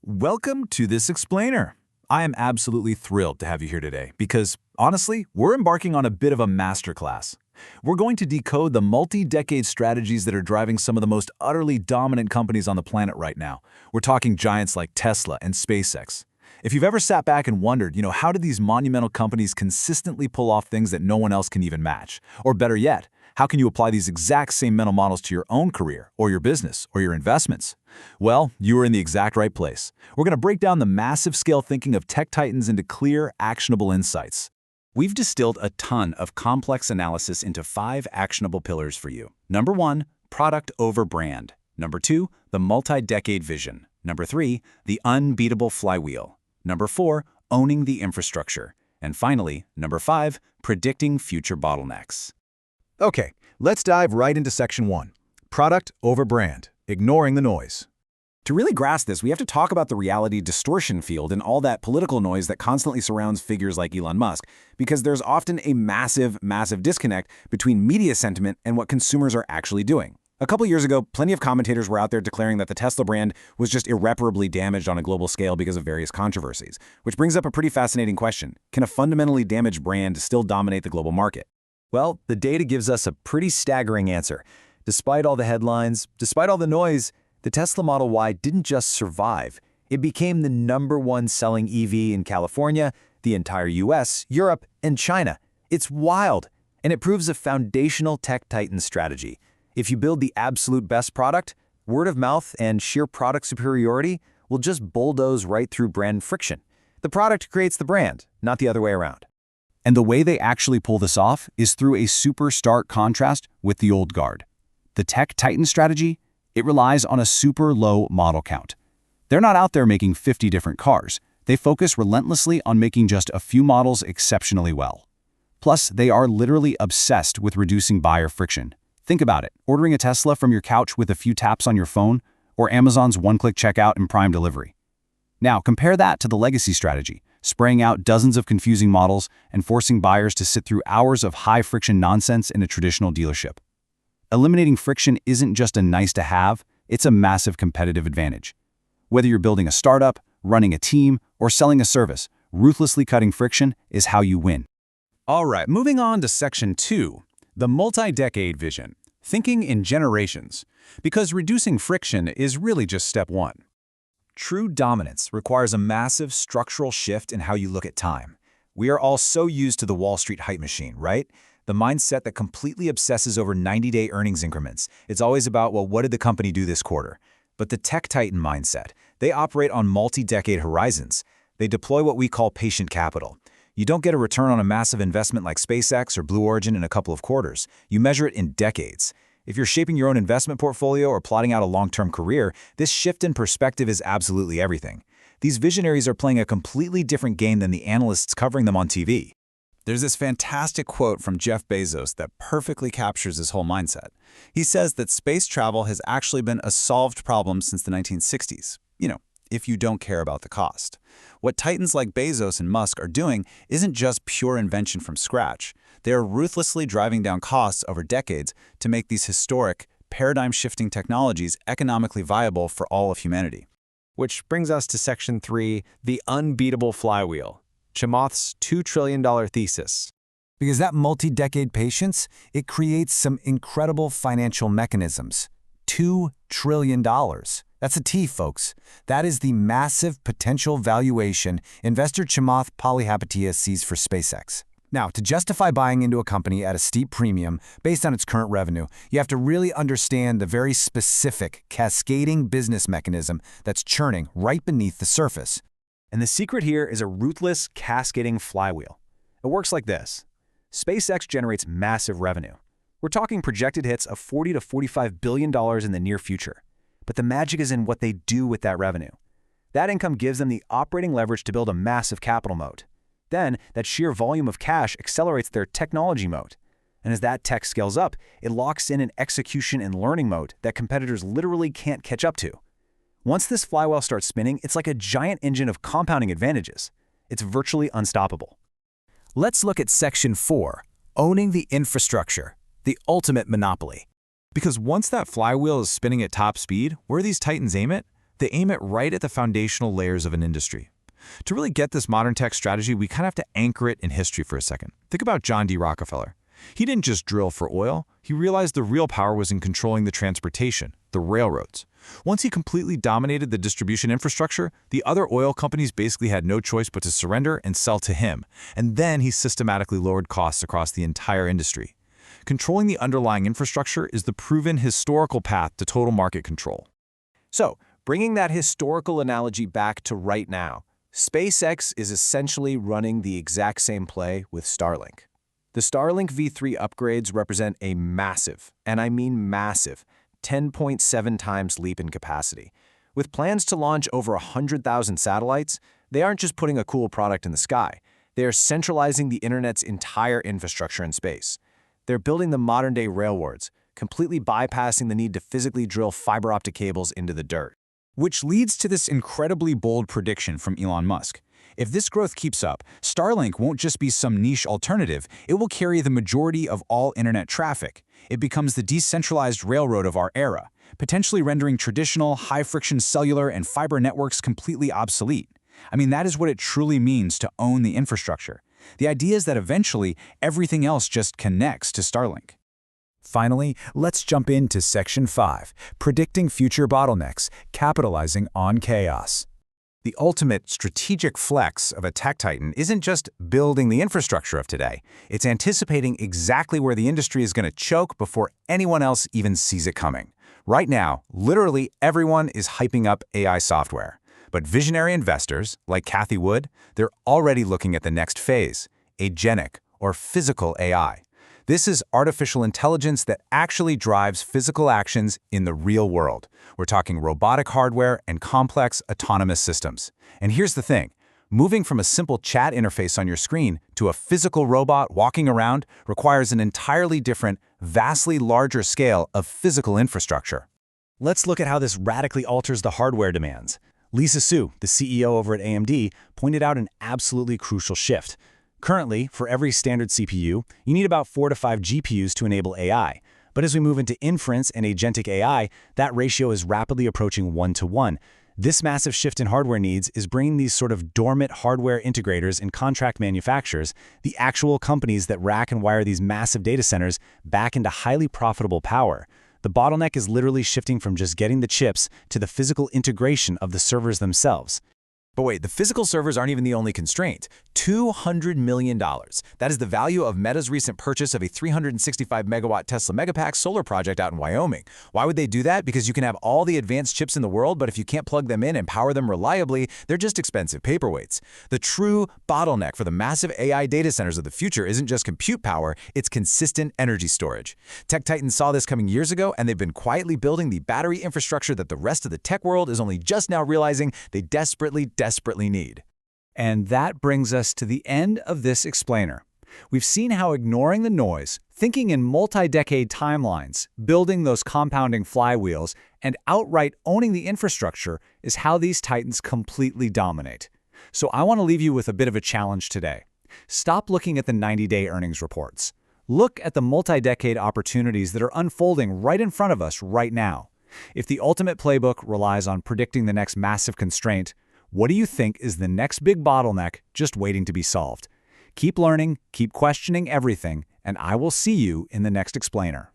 Welcome to this explainer. I am absolutely thrilled to have you here today because, honestly, we're embarking on a bit of a masterclass. We're going to decode the multi-decade strategies that are driving some of the most utterly dominant companies on the planet right now. We're talking giants like Tesla and SpaceX. If you've ever sat back and wondered, how do these monumental companies consistently pull off things that no one else can even match? Or better yet, how can you apply these exact same mental models to your own career, or your business, or your investments? Well, you are in the exact right place. We're going to break down the massive scale thinking of tech titans into clear, actionable insights. We've distilled a ton of complex analysis into 5 actionable pillars for you. Number 1, product over brand. Number 2, the multi-decade vision. Number 3, the unbeatable flywheel. Number 4, owning the infrastructure. And finally, number 5, predicting future bottlenecks. Okay, let's dive right into section 1. Product over brand, ignoring the noise. To really grasp this, we have to talk about the reality distortion field and all that political noise that constantly surrounds figures like Elon Musk, because there's often a massive disconnect between media sentiment and what consumers are actually doing. A couple years ago, plenty of commentators were out there declaring that the Tesla brand was just irreparably damaged on a global scale because of various controversies, which brings up a pretty fascinating question. Can a fundamentally damaged brand still dominate the global market? Well, the data gives us a pretty staggering answer. Despite all the headlines, despite all the noise, the Tesla Model Y didn't just survive. It became the #1 selling EV in California, the entire US, Europe, and China. It's wild, and it proves a foundational tech titan strategy. If you build the absolute best product, word of mouth and sheer product superiority will just bulldoze right through brand friction. The product creates the brand, not the other way around. And the way they actually pull this off is through a super stark contrast with the old guard. The tech titan strategy, it relies on a super low model count. They're not out there making 50 different cars. They focus relentlessly on making just a few models exceptionally well. Plus, they are literally obsessed with reducing buyer friction. Think about it, ordering a Tesla from your couch with a few taps on your phone, or Amazon's one-click checkout and Prime delivery. Now, compare that to the legacy strategy, spraying out dozens of confusing models and forcing buyers to sit through hours of high-friction nonsense in a traditional dealership. Eliminating friction isn't just a nice-to-have, it's a massive competitive advantage. Whether you're building a startup, running a team, or selling a service, ruthlessly cutting friction is how you win. All right, moving on to section 2, the multi-decade vision, thinking in generations, because reducing friction is really just step 1. True dominance requires a massive structural shift in how you look at time. We are all so used to the Wall Street hype machine, right? The mindset that completely obsesses over 90-day earnings increments. It's always about, well, what did the company do this quarter? But the tech titan mindset, they operate on multi-decade horizons. They deploy what we call patient capital. You don't get a return on a massive investment like SpaceX or Blue Origin in a couple of quarters. You measure it in decades. If you're shaping your own investment portfolio or plotting out a long-term career, this shift in perspective is absolutely everything. These visionaries are playing a completely different game than the analysts covering them on TV. There's this fantastic quote from Jeff Bezos that perfectly captures this whole mindset. He says that space travel has actually been a solved problem since the 1960s. If you don't care about the cost. What titans like Bezos and Musk are doing isn't just pure invention from scratch. They are ruthlessly driving down costs over decades to make these historic, paradigm-shifting technologies economically viable for all of humanity. Which brings us to section 3, the unbeatable flywheel, Chamath's $2 trillion thesis. Because that multi-decade patience, it creates some incredible financial mechanisms. $2 trillion. That's a T, folks. That is the massive potential valuation investor Chamath Palihapitiya sees for SpaceX. Now, to justify buying into a company at a steep premium based on its current revenue, you have to really understand the very specific, cascading business mechanism that's churning right beneath the surface. And the secret here is a ruthless, cascading flywheel. It works like this. SpaceX generates massive revenue. We're talking projected hits of $40 to $45 billion in the near future. But the magic is in what they do with that revenue. That income gives them the operating leverage to build a massive capital moat. Then, that sheer volume of cash accelerates their technology moat. And as that tech scales up, it locks in an execution and learning moat that competitors literally can't catch up to. Once this flywheel starts spinning, it's like a giant engine of compounding advantages. It's virtually unstoppable. Let's look at section 4, owning the infrastructure, the ultimate monopoly. Because once that flywheel is spinning at top speed, where these titans aim it? They aim it right at the foundational layers of an industry. To really get this modern tech strategy, we kind of have to anchor it in history for a second. Think about John D. Rockefeller. He didn't just drill for oil. He realized the real power was in controlling the transportation, the railroads. Once he completely dominated the distribution infrastructure, the other oil companies basically had no choice but to surrender and sell to him. And then he systematically lowered costs across the entire industry. Controlling the underlying infrastructure is the proven historical path to total market control. So, bringing that historical analogy back to right now, SpaceX is essentially running the exact same play with Starlink. The Starlink V3 upgrades represent a massive, and I mean massive, 10.7 times leap in capacity. With plans to launch over 100,000 satellites, they aren't just putting a cool product in the sky. They are centralizing the internet's entire infrastructure in space. They're building the modern-day railroads, completely bypassing the need to physically drill fiber optic cables into the dirt. Which leads to this incredibly bold prediction from Elon Musk. If this growth keeps up, Starlink won't just be some niche alternative, it will carry the majority of all internet traffic. It becomes the decentralized railroad of our era, potentially rendering traditional, high-friction cellular and fiber networks completely obsolete. I mean, that is what it truly means to own the infrastructure. The idea is that eventually, everything else just connects to Starlink. Finally, let's jump into Section 5, Predicting Future Bottlenecks, Capitalizing on Chaos. The ultimate strategic flex of a tech titan isn't just building the infrastructure of today. It's anticipating exactly where the industry is going to choke before anyone else even sees it coming. Right now, literally everyone is hyping up AI software. But visionary investors, like Cathie Wood, they're already looking at the next phase, agentic or physical AI. This is artificial intelligence that actually drives physical actions in the real world. We're talking robotic hardware and complex autonomous systems. And here's the thing. Moving from a simple chat interface on your screen to a physical robot walking around requires an entirely different, vastly larger scale of physical infrastructure. Let's look at how this radically alters the hardware demands. Lisa Su, the CEO over at AMD, pointed out an absolutely crucial shift. Currently, for every standard CPU, you need about 4 to 5 GPUs to enable AI. But as we move into inference and agentic AI, that ratio is rapidly approaching 1-to-1. This massive shift in hardware needs is bringing these sort of dormant hardware integrators and contract manufacturers, the actual companies that rack and wire these massive data centers, back into highly profitable power. The bottleneck is literally shifting from just getting the chips to the physical integration of the servers themselves. But wait, the physical servers aren't even the only constraint. $200 million. That is the value of Meta's recent purchase of a 365-megawatt Tesla Megapacks solar project out in Wyoming. Why would they do that? Because you can have all the advanced chips in the world, but if you can't plug them in and power them reliably, they're just expensive paperweights. The true bottleneck for the massive AI data centers of the future isn't just compute power, it's consistent energy storage. Tech titans saw this coming years ago, and they've been quietly building the battery infrastructure that the rest of the tech world is only just now realizing they desperately need. And that brings us to the end of this explainer. We've seen how ignoring the noise, thinking in multi-decade timelines, building those compounding flywheels, and outright owning the infrastructure is how these titans completely dominate. So I want to leave you with a bit of a challenge today. Stop looking at the 90-day earnings reports. Look at the multi-decade opportunities that are unfolding right in front of us right now. If the ultimate playbook relies on predicting the next massive constraint, what do you think is the next big bottleneck just waiting to be solved? Keep learning, keep questioning everything, and I will see you in the next explainer.